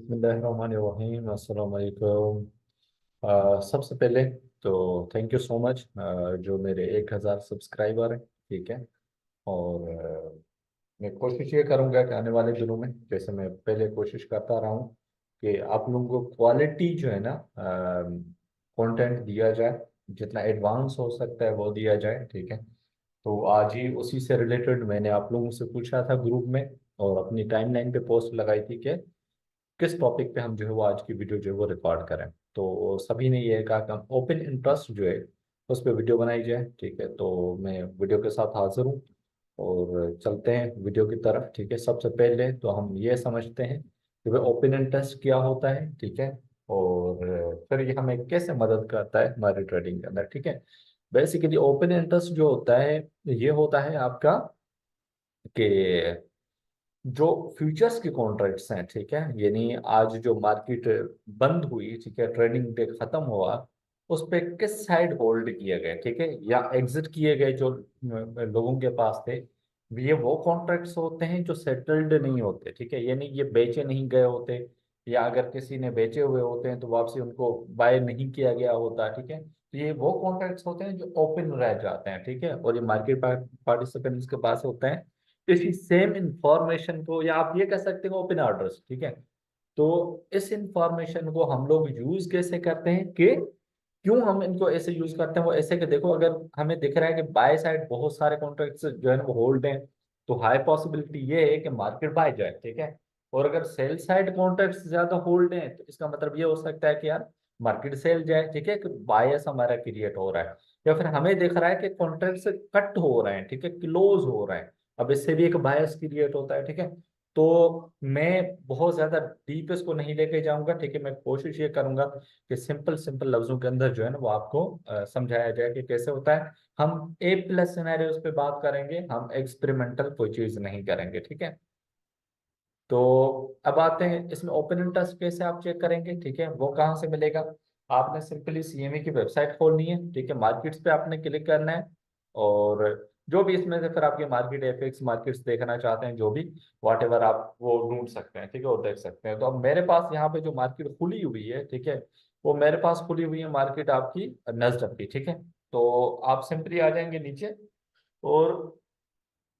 बिस्मिल्लाहिर्रहमानिर्रहीम अस्सलाम वालेकुम। सबसे पहले तो थैंक यू सो मच जो मेरे 1000 सब्सक्राइबर हैं। ठीक है। और मैं कोशिश ये करूंगा कि आने वाले दिनों में, जैसे मैं पहले कोशिश करता रहा हूँ, कि आप लोगों को क्वालिटी जो है ना कंटेंट दिया जाए, जितना एडवांस हो सकता है वो दिया जाए। ठीक है। तो आज ही उसी से रिलेटेड मैंने आप लोगों से पूछा था ग्रुप में, और अपनी टाइमलाइन पे पोस्ट लगाई थी कि किस टॉपिक पे हम जो है वो आज की वीडियो जो है वो रिकॉर्ड करें। तो सभी ने ये कहा कि हम ओपन इंटरेस्ट जो है उस पर वीडियो बनाई जाए। ठीक है। तो मैं वीडियो के साथ हाजिर हूँ और चलते हैं वीडियो की तरफ। ठीक है। सबसे पहले तो हम ये समझते हैं कि भाई ओपन इंटरेस्ट क्या होता है। ठीक है। और फिर ये हमें कैसे मदद करता है हमारी ट्रेडिंग के अंदर। ठीक है। बेसिकली ओपन इंटरेस्ट जो होता है, ये होता है आपका कि जो फ्यूचर्स के कॉन्ट्रैक्ट्स हैं, ठीक है, यानी आज जो मार्केट बंद हुई, ठीक है, ट्रेडिंग डे खत्म हुआ, उस पे किस साइड होल्ड किए गए, ठीक है, या एग्जिट किए गए जो लोगों के पास थे, ये वो कॉन्ट्रैक्ट्स होते हैं जो सेटल्ड नहीं होते। ठीक है। यानी ये बेचे नहीं गए होते, या अगर किसी ने बेचे हुए होते हैं तो वापसी उनको बाय नहीं किया गया होता। ठीक है। तो ये वो कॉन्ट्रैक्ट्स होते हैं जो ओपन रह जाते हैं। ठीक है। और ये मार्केट पार्टिसिपेंट्स के पास होते हैं। इसी सेम इंफॉर्मेशन को, या आप ये कह सकते हो ओपन ऑर्डर्स। ठीक है। तो इस इंफॉर्मेशन को हम लोग यूज कैसे करते हैं, कि क्यों हम इनको ऐसे यूज करते हैं, वो ऐसे कि देखो, अगर हमें दिख रहा है कि बाय साइड बहुत सारे कॉन्ट्रैक्ट्स जो है ना वो होल्ड हैं, तो हाई पॉसिबिलिटी ये है कि मार्केट बाय जाए। ठीक है। और अगर सेल साइड कॉन्ट्रैक्ट्स ज्यादा होल्ड हैं, तो इसका मतलब ये हो सकता है कि यार मार्केट सेल जाए। ठीक है, कि बायस हमारा क्रिएट हो रहा है, या फिर हमें दिख रहा है कि कॉन्ट्रैक्ट्स कट हो रहे हैं, ठीक है, क्लोज हो रहे हैं। अब इससे भी एक बायस क्रिएट होता है। ठीक है। तो मैं बहुत ज्यादा डीप इसको नहीं लेके जाऊंगा। ठीक है। मैं कोशिश ये करूंगा कि सिंपल सिंपल लफ्जों के अंदर जो है ना वो आपको समझाया जाए कि कैसे होता है। हम ए प्लस सिनेरियोज पे बात करेंगे, हम एक्सपेरिमेंटल कोई चीज नहीं करेंगे। ठीक है। तो अब आते हैं इसमें ओपन इंटरेस्ट कैसे आप चेक करेंगे। ठीक है। वो कहाँ से मिलेगा, आपने सिंपली सीएमई की वेबसाइट खोलनी है। ठीक है। मार्केट्स पे आपने क्लिक करना है, और जो भी इसमें से फिर आपके मार्केट एफएक्स मार्केट्स देखना चाहते हैं, जो भी वॉट एवर आप वो ढूंढ सकते हैं। ठीक है। और देख सकते हैं। तो अब मेरे पास यहाँ पे जो मार्केट खुली हुई है, ठीक है, वो मेरे पास खुली हुई है मार्केट आपकी नस्डक की। ठीक है। तो आप सिंपली आ जाएंगे नीचे, और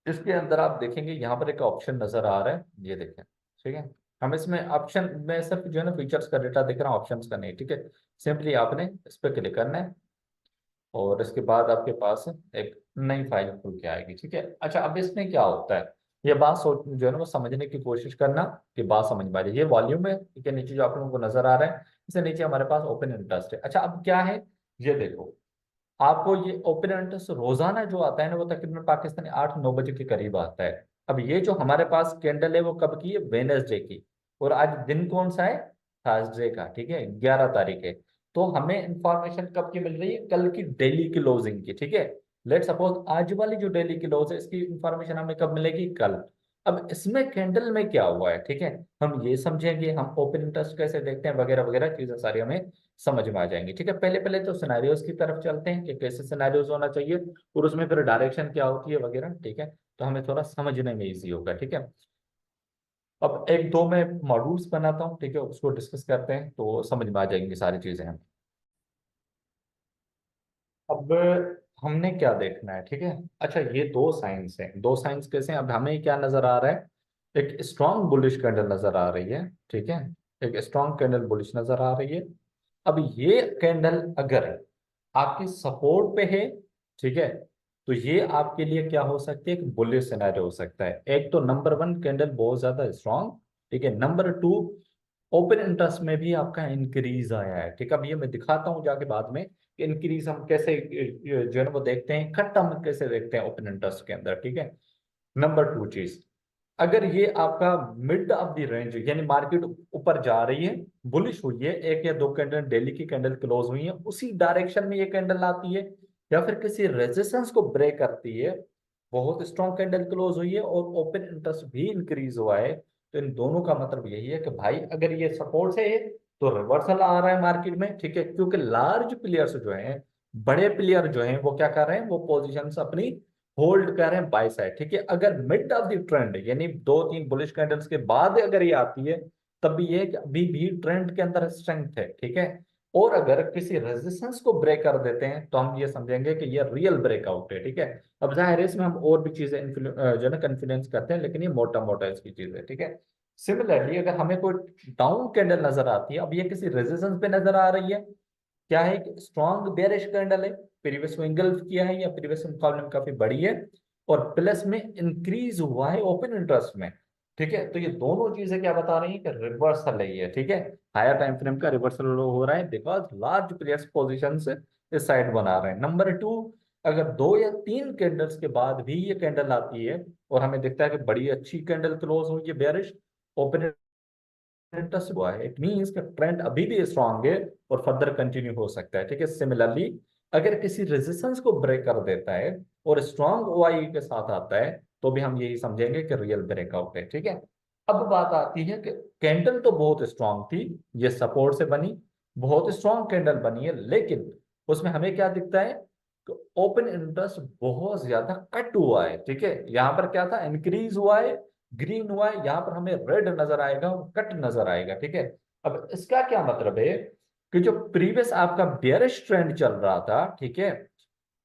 इसके अंदर आप देखेंगे यहाँ पर एक ऑप्शन नजर आ रहा है, ये देखें। ठीक है। हम इसमें ऑप्शन में सिर्फ जो है ना फीचर्स का डेटा दिख रहा है, ऑप्शंस का नहीं। ठीक है। सिंपली आपने इस पर क्लिक करना है, और इसके बाद आपके पास एक नई फाइल खुल के आएगी। ठीक है। अच्छा, अब इसमें क्या होता है, ये बात सोच जो है ना वो समझने की कोशिश करना, कि बात समझ में आ जाए। ये वॉल्यूम है, ठीक है, नीचे जो आप लोगों को नजर आ रहा है, इससे नीचे हमारे पास ओपन इंटरेस्ट है। अच्छा, अब क्या है, ये देखो, आपको ये ओपन इंटरेस्ट रोजाना जो आता है ना वो तकरीबन पाकिस्तानी 8-9 बजे के करीब आता है। अब ये जो हमारे पास कैंडल है वो कब की है, वेनसडे की, और आज दिन कौन सा है, थर्सडे का। ठीक है, 11 तारीख है। तो हमें इंफॉर्मेशन कब की मिल रही है, कल की डेली की क्लोजिंग की। ठीक है। लेट सपोज आज वाली जो डेली की क्लोज है, इसकी इंफॉर्मेशन हमें कब मिलेगी, कल। अब इसमें कैंडल में क्या हुआ है, ठीक है, हम ये समझेंगे, हम ओपन इंटरेस्ट कैसे देखते हैं, वगैरह वगैरह चीजें सारी हमें समझ में आ जाएंगी। ठीक है। पहले पहले तो सिनेरियोज की तरफ चलते हैं कि कैसे सिनेरियोज होना चाहिए, और उसमें फिर डायरेक्शन क्या होती है वगैरह। ठीक है। तो हमें थोड़ा समझने में इजी होगा। ठीक है। अब एक दो मैं मॉड्यूल्स बनाता हूँ, ठीक है, उसको डिस्कस करते हैं तो समझ में आ जाएंगी सारी चीजें हमें। अब हमने क्या देखना है, ठीक है। अच्छा, ये दो साइंस हैं, दो साइंस कैसे हैं, अब हमें क्या नजर आ रहा है, एक स्ट्रॉन्ग बुलिश कैंडल नजर आ रही है। ठीक है। एक स्ट्रॉन्ग कैंडल बुलिश नजर आ रही है। अब ये कैंडल अगर आपकी सपोर्ट पे है, ठीक है, तो ये आपके लिए क्या हो सकती है, एक बुलिश सिनेरियो हो सकता है। एक तो नंबर वन, कैंडल बहुत ज्यादा स्ट्रांग। ठीक है। नंबर टू, ओपन इंटरेस्ट में भी आपका इंक्रीज आया है। ठीक है। अब ये मैं दिखाता हूँ जाके बाद में कि इंक्रीज हम कैसे जो है ना वो देखते हैं, कट हम कैसे देखते हैं ओपन इंटरेस्ट के अंदर। ठीक है। नंबर टू चीज, अगर ये आपका मिड ऑफ द रेंज, यानी मार्केट ऊपर जा रही है, बुलिश हुई है, एक या दो कैंडल डेली की कैंडल क्लोज हुई है, उसी डायरेक्शन में ये कैंडल आती है, या फिर किसी रेजिस्टेंस को ब्रेक करती है, बहुत स्ट्रॉन्ग कैंडल क्लोज हुई है, और ओपन इंटरेस्ट भी इंक्रीज हुआ है, तो इन दोनों का मतलब यही है कि भाई अगर ये सपोर्ट से है तो रिवर्सल आ रहा है मार्केट में। ठीक है। क्योंकि लार्ज प्लेयर्स जो हैं, बड़े प्लेयर जो हैं, वो क्या कर रहे हैं, वो पोजीशंस अपनी होल्ड कर रहे हैं बाय साइड। ठीक है। अगर मिड ऑफ द ट्रेंड, यानी दो तीन बुलिश कैंडल्स के बाद अगर ये आती है, तब भी ये कि अभी भी ट्रेंड के अंदर स्ट्रेंथ है, ठीक है। और अगर किसी रेजिस्टेंस को ब्रेक कर देते हैं तो हम ये समझेंगे कि ये रियल ब्रेकआउट है, ठीक है। अब जाहिर है इसमें हम और भी चीजें जो है ना कॉन्फिडेंस करते हैं, लेकिन ये मोटा मोटा इसकी चीज है, ठीक है। सिमिलरली अगर हमें कोई डाउन कैंडल नजर आती है, अब ये किसी रेजिस्टेंस पे नजर आ रही है, क्या है कि स्ट्रॉन्ग बेरिश कैंडल है, प्रीवियस में इंगल्फ किया है या प्रीवियस मुकाबले में काफी बड़ी है, और प्लस में इंक्रीज हुआ है ओपन इंटरेस्ट में, ठीक है। तो ये दोनों चीजें क्या बता रही हैं कि रिवर्सल है ये, ठीक है। हायर टाइम फ्रेम का रिवर्सल हो रहा है बिकॉज लार्ज प्लेयर्स पोजीशन इस साइड बना रहे हैं। नंबर टू, अगर 2 या 3 कैंडल्स के बाद भी ये कैंडल आती है और हमें दिखता है कि बड़ी अच्छी कैंडल क्लोज हुई है बेरिश, ओपन इंटरेस्ट हुआ है, इट मींस कि ट्रेंड अभी भी स्ट्रांग है और फर्दर कंटिन्यू हो सकता है, ठीक है। सिमिलरली अगर किसी रेजिस्टेंस को ब्रेक कर देता है और स्ट्रांग ओआई के साथ आता है, तो भी हम यही समझेंगे कि रियल ब्रेकआउट है, ठीक है। अब बात आती है कि कैंडल तो बहुत स्ट्रांग थी, ये सपोर्ट से बनी, बहुत स्ट्रांग कैंडल बनी है, लेकिन उसमें हमें क्या दिखता है, ओपन इंटरेस्ट बहुत ज्यादा कट हुआ है, ठीक है। यहाँ पर क्या था, इंक्रीज हुआ है, ग्रीन हुआ है, यहाँ पर हमें रेड नजर आएगा और कट नजर आएगा, ठीक है। अब इसका क्या मतलब है कि जो प्रीवियस आपका बेयरिश ट्रेंड चल रहा था, ठीक है,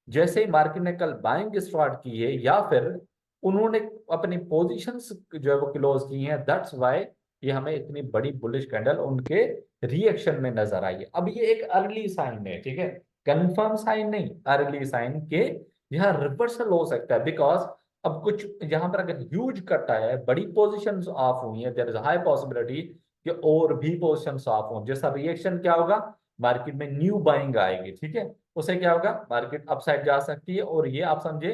जैसे ही मार्केट ने कल बाइंग स्टार्ट की है या फिर उन्होंने अपनी पोजीशंस जो है वो क्लोज की हैं, दैट्स व्हाई ये हमें इतनी बड़ी बुलिश कैंडल उनके रिएक्शन में नजर आई है। अब ये एक अर्ली साइन है, ठीक है, कंफर्म साइन नहीं, अर्ली साइन के यहाँ रिवर्सल हो सकता है, बिकॉज अब कुछ यहाँ पर अगर ह्यूज कट आया है, बड़ी पोजीशंस ऑफ हुई है, देयर इज हाई पॉसिबिलिटी कि और भी पोजीशंस ऑफ हों, जैसा रिएक्शन क्या होगा, मार्केट में न्यू बाइंग आएगी, ठीक है। उसे क्या होगा, मार्केट अपसाइड जा सकती है, और ये आप समझे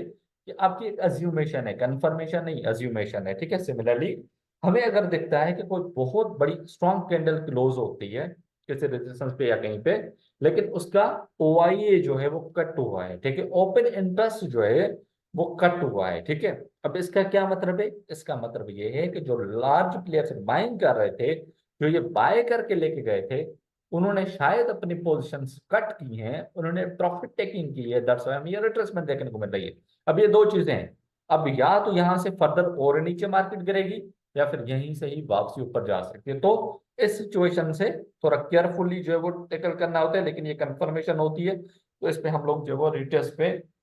कि आपकी एक अज्यूमेशन है, कंफर्मेशन नहीं, अज्यूमेशन है, ठीक है। सिमिलरली हमें अगर दिखता है कि कोई बहुत बड़ी स्ट्रॉन्ग कैंडल क्लोज होती है किसी रेजिस्टेंस पे या कहीं पे, लेकिन उसका ओआईए जो है वो कट हुआ है, ठीक है, ओपन इंटरेस्ट जो है वो कट हुआ है, ठीक है। अब इसका क्या मतलब है, इसका मतलब ये है कि जो लार्ज प्लेयर्स बाइंग कर रहे थे, जो ये बाय करके लेके गए थे, उन्होंने शायद अपनी पोजीशंस कट की हैं, उन्होंने प्रॉफिट टेकिंग की है, दैट्स व्हाई हमें ये रिट्रेसमेंट देखने को मिल रही है। अब ये दो चीजें हैं, अब या तो यहां से फर्दर और नीचे मार्केट गिरेगी या फिर यहीं से ही वापसी ऊपर जा सकती है। तो इस सिचुएशन से थोड़ा केयरफुली जो है वो टेकल करना होता है, लेकिन ये कंफर्मेशन होती है तो इस पे हम लोग जो है वो रिटेस्ट पे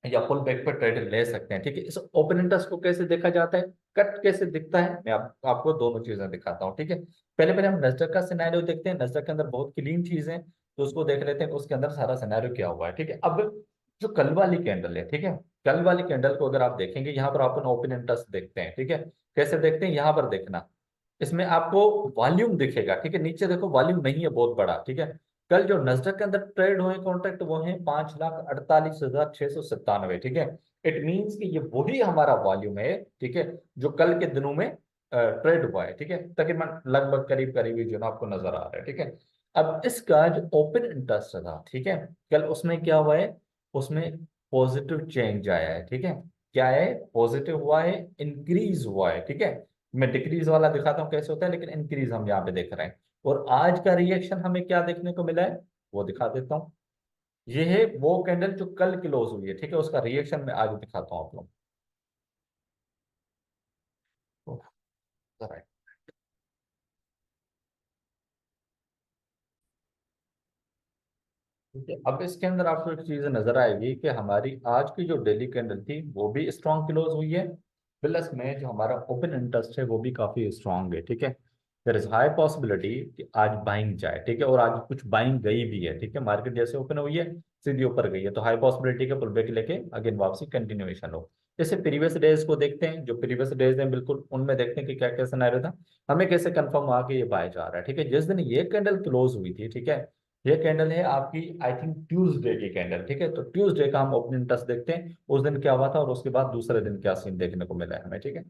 या फुल बैक पर ट्रेड ले सकते हैं, ठीक है। इस ओपन इंटरेस्ट को कैसे देखा जाता है, कट कैसे दिखता है, मैं आपको दोनों चीजें दिखाता हूँ, ठीक है। पहले पहले हम नस्डक का सिनेरियो देखते हैं, नस्डक के अंदर बहुत क्लीन चीज है, तो उसको देख लेते हैं उसके अंदर सारा सिनेरियो क्या हुआ है, ठीक है। अब जो कल वाली कैंडल है, ठीक है, कल वाली कैंडल को अगर आप देखेंगे, यहाँ पर अपन ओपन इंटरेस्ट देखते हैं, ठीक है। कैसे देखते हैं, यहाँ पर देखना, इसमें आपको वॉल्यूम दिखेगा, ठीक है, नीचे देखो वॉल्यूम नहीं है बहुत बड़ा, ठीक है। कल जो नस्डक के अंदर ट्रेड हुए कॉन्ट्रैक्ट वो है 5,48,697, ठीक है। इट मींस कि ये वही हमारा वॉल्यूम है, ठीक है, जो कल के दिनों में ट्रेड हुआ है, ठीक है, तकरीबन लगभग करीब करीब ही जो ना आपको नजर आ रहा है, ठीक है। अब इसका जो ओपन इंटरेस्ट था, ठीक है, कल उसमें क्या हुआ है, उसमें पॉजिटिव चेंज आया है, ठीक है। क्या है, पॉजिटिव हुआ है, इंक्रीज हुआ है, ठीक है। मैं डिक्रीज वाला दिखाता हूँ कैसे होता है, लेकिन इंक्रीज हम यहाँ पे देख रहे हैं। और आज का रिएक्शन हमें क्या देखने को मिला है, वो दिखा देता हूँ। ये है वो कैंडल जो कल क्लोज हुई है, ठीक है, उसका रिएक्शन मैं आज दिखाता हूँ आप लोग को। जरा, ठीक है। अब इसके अंदर आपको एक चीज नजर आएगी कि हमारी आज की जो डेली कैंडल थी वो भी स्ट्रांग क्लोज हुई है, प्लस में जो हमारा ओपन इंटरेस्ट है वो भी काफी स्ट्रांग है, ठीक है। देयर इज हाई पॉसिबिलिटी कि आज बाइंग जाए, ठीक है, और आज कुछ बाइंग गई भी है, ठीक है। मार्केट जैसे ओपन हुई है सीधी ऊपर गई है, तो हाई पॉसिबिलिटी के पुल बैक लेके अगेन वापसी कंटिन्यूएशन हो। जैसे प्रीवियस डेज को देखते हैं, जो प्रीवियस डेज हैं बिल्कुल उनमें देखते हैं कि क्या क्या सिनेरियो था, हमें कैसे कंफर्म हुआ कि ये बाय जा रहा है, ठीक है। जिस दिन ये कैंडल क्लोज हुई थी, ठीक है, ये कैंडल है आपकी आई थिंक ट्यूसडे की कैंडल, ठीक है, तो ट्यूसडे का हम ओपन इंटरेस्ट देखते हैं उस दिन क्या हुआ था और उसके बाद दूसरे दिन क्या सीन देखने को मिला है हमें, ठीक है।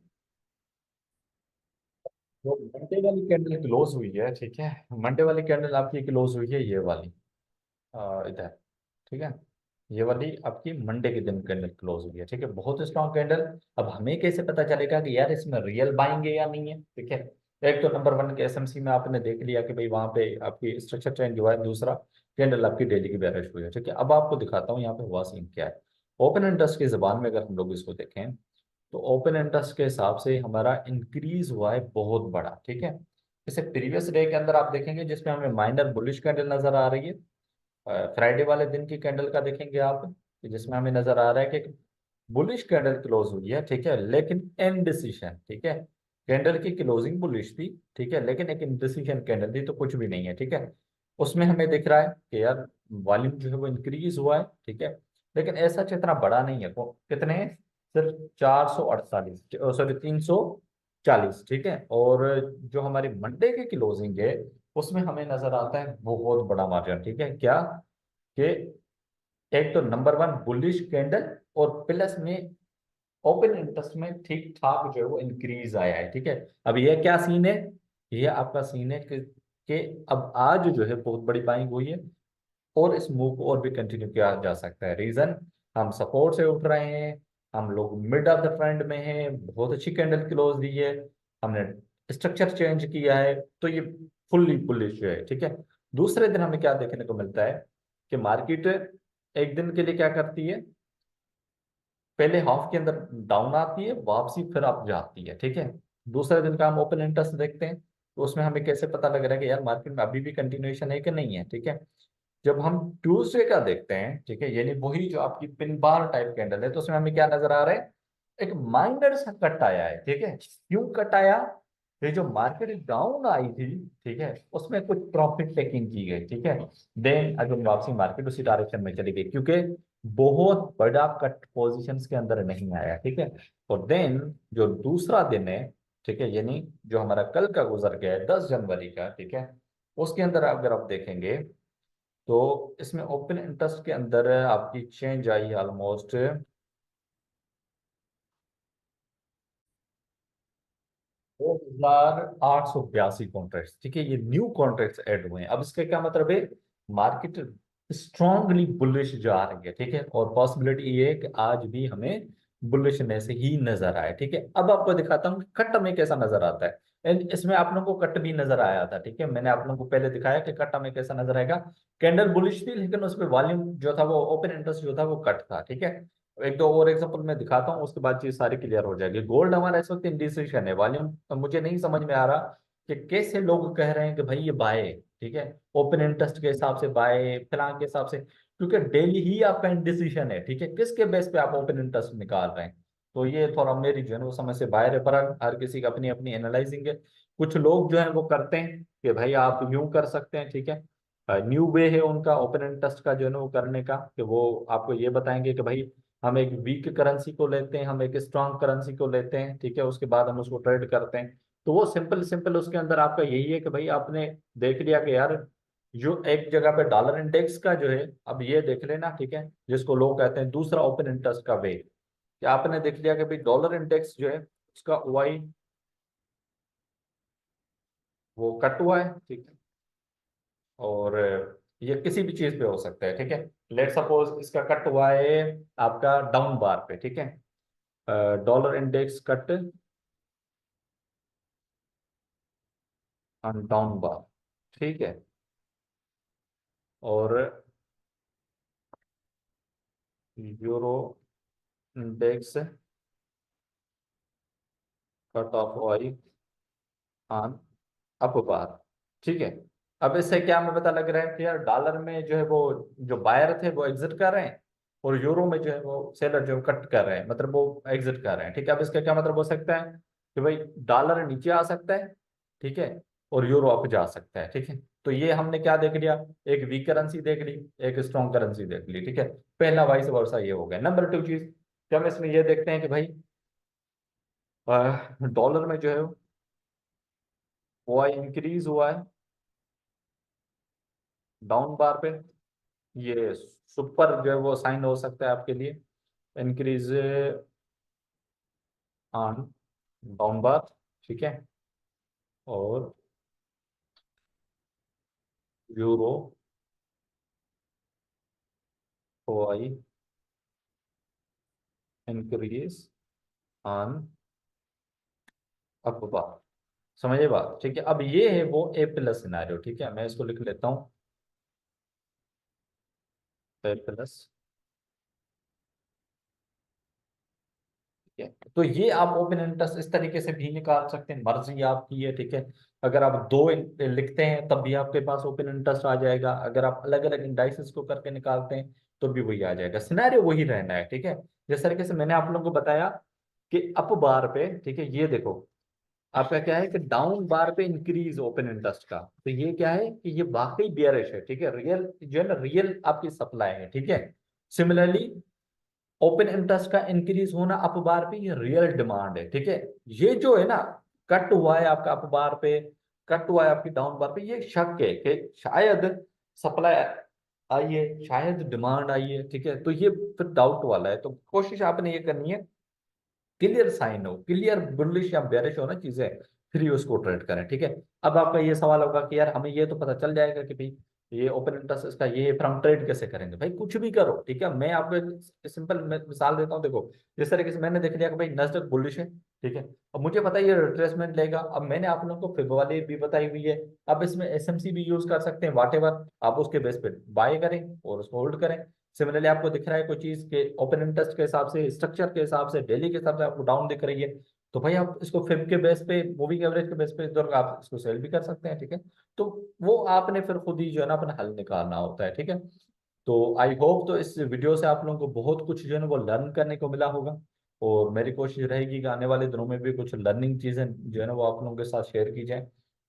तो मंडे वाली कैंडल क्लोज हुई है, ठीक है, मंडे वाली कैंडल आपकी क्लोज हुई है ये वाली, इधर, ठीक है, ये वाली आपकी मंडे के दिन कैंडल क्लोज हुई है, ठीक है, बहुत स्ट्रॉन्ग कैंडल। अब हमें कैसे पता चलेगा कि यार इसमें रियल बाइंग है या नहीं है, ठीक है। एक तो नंबर वन के एसएमसी में आपने देख लिया कि भाई वहां पे आपकी स्ट्रक्चर चेंज हुआ है, दूसरा कैंडल आपकी डेली की बेरिश हुई है, ठीक है। अब आपको दिखाता हूँ यहाँ पे हुआ सीन क्या है। ओपन इंटरेस्ट की जबान में अगर हम लोग इसको देखें, तो ओपन इंटरेस्ट के हिसाब से हमारा इंक्रीज हुआ है बहुत बड़ा, ठीक है। इसे प्रीवियस डे के अंदर आप देखेंगे जिसमें हमें माइनर बुलिश कैंडल नजर आ रही है। फ्राइडे वाले दिन की कैंडल का देखेंगे आप, कि जिसमें हमें नजर आ रहा है कि बुलिश कैंडल क्लोज हुई है, ठीक है, लेकिन इनडिसीजन, ठीक है। कैंडल की क्लोजिंग बुलिश थी, ठीक है, लेकिन एक इनडिसीजन कैंडल थी, तो कुछ भी नहीं है, ठीक है। उसमें हमें दिख रहा है कि यार वॉल्यूम जो है वो इंक्रीज हुआ है, ठीक है, लेकिन ऐसा इतना बड़ा नहीं है। कितने हैं? सिर्फ 448, सॉरी 340, ठीक है। और जो हमारी मंडे की क्लोजिंग है उसमें हमें नजर आता है बहुत बड़ा मार्जिन, ठीक है। क्या कि एक तो नंबर वन बुलिश कैंडल, और प्लस में ओपन इंटरेस्ट में ठीक ठाक जो है वो इंक्रीज आया है, ठीक है। अब ये क्या सीन है? ये आपका सीन है कि अब आज जो है बहुत बड़ी बाइंग हुई है, और इस मूव को और भी कंटिन्यू किया जा सकता है। रीजन, हम सपोर्ट से उठ रहे हैं, हम लोग मिड ऑफ द ट्रेंड में हैं, बहुत अच्छी कैंडल क्लोज दी है, हमने स्ट्रक्चर चेंज किया है, तो ये फुल्ली बुलिश है, ठीक है। दूसरे दिन हमें क्या देखने को मिलता है कि मार्केट एक दिन के लिए क्या करती है, पहले हाफ के अंदर डाउन आती है, वापसी फिर अप जाती है, ठीक है। दूसरे दिन का हम ओपन इंटरेस्ट देखते हैं, तो उसमें हमें कैसे पता लग रहा है कि यार मार्केट में अभी भी कंटिन्यूएशन है कि नहीं है, ठीक है। जब हम ट्यूसडे का देखते हैं, ठीक है, यानी वही जो आपकी पिन बार टाइप कैंडल है, तो उसमें हमें क्या नजर आ रहा है? एक माइनर सा कट आया है, ठीक है। क्यों कट आया? ये जो मार्केट डाउन आई थी, ठीक है, उसमें कुछ प्रॉफिट टेकिंग की गई, ठीक है। देन अगेन वापसी मार्केट उसी डायरेक्शन में चली गई, क्योंकि बहुत बड़ा कट पोजीशंस के अंदर नहीं आया, ठीक है। और देन जो दूसरा दिन है, ठीक है, यानी जो हमारा कल का गुजर गया है 10 जनवरी का, ठीक है, उसके अंदर अगर आप देखेंगे तो इसमें ओपन इंटरेस्ट के अंदर आपकी चेंज आई ऑलमोस्ट 2,882 कॉन्ट्रैक्ट, ठीक है। ये न्यू कॉन्ट्रैक्ट्स ऐड हुए हैं। अब इसका क्या मतलब है? मार्केट स्ट्रांगली बुलिश जा रही है, ठीक है, और पॉसिबिलिटी ये है कि आज भी हमें बुलिशनेस ही नजर आए, ठीक है। अब आपको दिखाता हूँ कि कट हमें कैसा नजर आता है। एंड इसमें आप लोगों को कट भी नजर आया था, ठीक है, मैंने आप लोगों को पहले दिखाया कि कट हमें कैसा नजर आएगा। कैंडल बुलिश थी, लेकिन उसमें वॉल्यूम जो था वो ओपन इंटरेस्ट जो था वो कट था, ठीक है। एक दो और एग्जांपल मैं दिखाता हूँ, उसके बाद चीज सारी क्लियर हो जाएगी। गोल्ड हमारा इस वक्त इंडिसिशन है, वॉल्यूम मुझे नहीं समझ में आ रहा कि कैसे लोग कह रहे हैं कि भाई ये बाय है, ठीक है, ओपन इंटरेस्ट के हिसाब से बाय, फिलहाल के हिसाब से, क्योंकि डेली ही आपका इंडिसिशन है, ठीक है, किसके बेस पे आप ओपन इंटरेस्ट निकाल रहे हैं। तो ये थोड़ा मेरी जो है ना वो समझ से बाहर है, पर हर किसी का अपनी अपनी एनालाइजिंग है। कुछ लोग जो है वो करते हैं कि भाई आप यूं कर सकते हैं, ठीक है, न्यू वे है उनका ओपन इंटरेस्ट का जो है ना वो करने का, कि वो आपको ये बताएंगे कि भाई हम एक वीक करेंसी को लेते हैं, हम एक स्ट्रांग करेंसी को लेते हैं, ठीक है, उसके बाद हम उसको ट्रेड करते हैं। तो वो सिंपल सिंपल उसके अंदर आपका यही है कि भाई आपने देख लिया कि यार जो एक जगह पे डॉलर इंडेक्स का जो है, अब ये देख लेना, ठीक है, जिसको लोग कहते हैं दूसरा ओपन इंटरेस्ट का वे, कि आपने देख लिया कि भाई डॉलर इंडेक्स जो है उसका ओआई वो कट हुआ है, ठीक है। और ये किसी भी चीज पे हो सकता है, ठीक है। लेट सपोज इसका कट हुआ है आपका डाउन बार पे, ठीक है, dollar index cut on down bar, ठीक है। और euro index cut off oil on up bar, ठीक है। अब इससे क्या हमें पता लग रहा है कि यार डॉलर में जो है वो जो बायर थे वो एग्जिट कर रहे हैं, और यूरो में जो है वो सेलर जो कट कर रहे हैं, मतलब वो एग्जिट कर रहे हैं, ठीक है। अब इसका क्या मतलब हो सकता है कि भाई डॉलर नीचे आ सकता है, ठीक है, और यूरो अप जा सकता है, ठीक है। तो ये हमने क्या देख लिया? एक वीक करेंसी देख ली, एक स्ट्रॉन्ग करेंसी देख ली, ठीक है। पहला वाइस वर्सा ये हो गया। नंबर टू चीज कि हम इसमें ये देखते हैं कि भाई डॉलर में जो है वो इंक्रीज हुआ है डाउन बार पे, ये सुपर जो है वो साइन हो सकता है आपके लिए, इंक्रीज ऑन डाउन बार, ठीक है। और euro OI increase on up bar, समझिए बात, ठीक है। अब ये है वो ए प्लस सिनारियो, ठीक है, मैं इसको लिख लेता हूँ, ए प्लस, ठीक है। तो ये आप ओपन इंटरेस्ट इस तरीके से भी निकाल सकते हैं, मर्जी आपकी है, ठीक है। अगर आप दो लिखते हैं तब भी आपके पास ओपन इंटरेस्ट आ जाएगा, अगर आप अलग अलग इंडाइसेस को करके निकालते हैं तो भी वही आ जाएगा, सिनेरियो वही रहना है, ठीक है। जिस तरीके से मैंने आप लोगों को बताया कि अप बार पे, ठीक है, ये देखो आपका क्या है कि डाउन बार पे इंक्रीज ओपन इंटरेस्ट का, तो ये क्या है कि ये वाकई बियरिश है, ठीक है, रियल जो है ना, रियल आपकी सप्लाई है, ठीक है। सिमिलरली ओपन इंटरेस्ट का इंक्रीज होना अप बार पे ये रियल डिमांड है, ठीक है। ये जो है ना कट हुआ है आपका अप बार पे, कट हुआ है आपकी डाउन बार पे, ये शक है कि शायद सप्लाई आई है, शायद डिमांड आई है, ठीक है। तो ये फिर डाउट वाला है, तो कोशिश आपने ये करनी है क्लियर साइन हो, क्लियर बुलिश या बेरिश हो ना चीजें, फिर ही उसको ट्रेड करें, ठीक है। अब आपका ये सवाल होगा कि यार हमें ये तो पता चल जाएगा कि भाई ये ओपन इंटरेस्ट इसका ये, फिर हम ट्रेड कैसे करेंगे? भाई कुछ भी करो, ठीक है। मैं आपको एक सिंपल मिसाल देता हूँ, देखो जिस तरीके से मैंने देख लिया कि भाई नस्डक बुलिश है, ठीक है, अब मुझे पता है ये रिट्रेसमेंट लेगा, अब मैंने आप लोगों को फिब वाली भी बताई हुई है, अब इसमें एसएमसी भी यूज कर सकते हैं, वाट एवर आप उसके बेस पे बाय करें और उसको होल्ड करें। सिमिलरली आपको दिख रहा है कोई चीज के ओपन इंटरेस्ट के हिसाब से, स्ट्रक्चर के हिसाब से, डेली के हिसाब से आपको डाउन दिख रही है, तो भाई आप इसको फिब के बेस पे, मूविंग एवरेज के बेस पे इधर आप इसको सेल भी कर सकते हैं, ठीक है। तो वो आपने फिर खुद ही जो है ना अपना हल निकालना होता है, ठीक है। तो आई होप तो इस वीडियो से आप लोगों को बहुत कुछ जो है ना वो लर्न करने को मिला होगा, और मेरी कोशिश रहेगी कि आने वाले दिनों में भी कुछ लर्निंग चीजें जो है ना वो आप लोगों के साथ शेयर की जाए,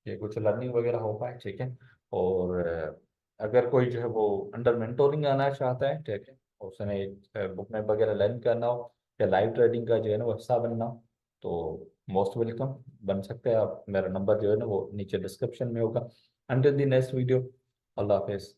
कि कुछ लर्निंग वगैरह हो पाए, ठीक है। और अगर कोई जो है वो अंडर मेंटोरिंग आना चाहता है, ठीक है, उसने बुक में वगैरह लर्न करना हो या लाइव ट्रेडिंग का जो है ना वो हिस्सा बनना हो, तो मोस्ट वेलकम, बन सकते हैं आप। मेरा नंबर जो है ना वो नीचे डिस्क्रिप्शन में होगा। Until the next video, Allah Hafiz.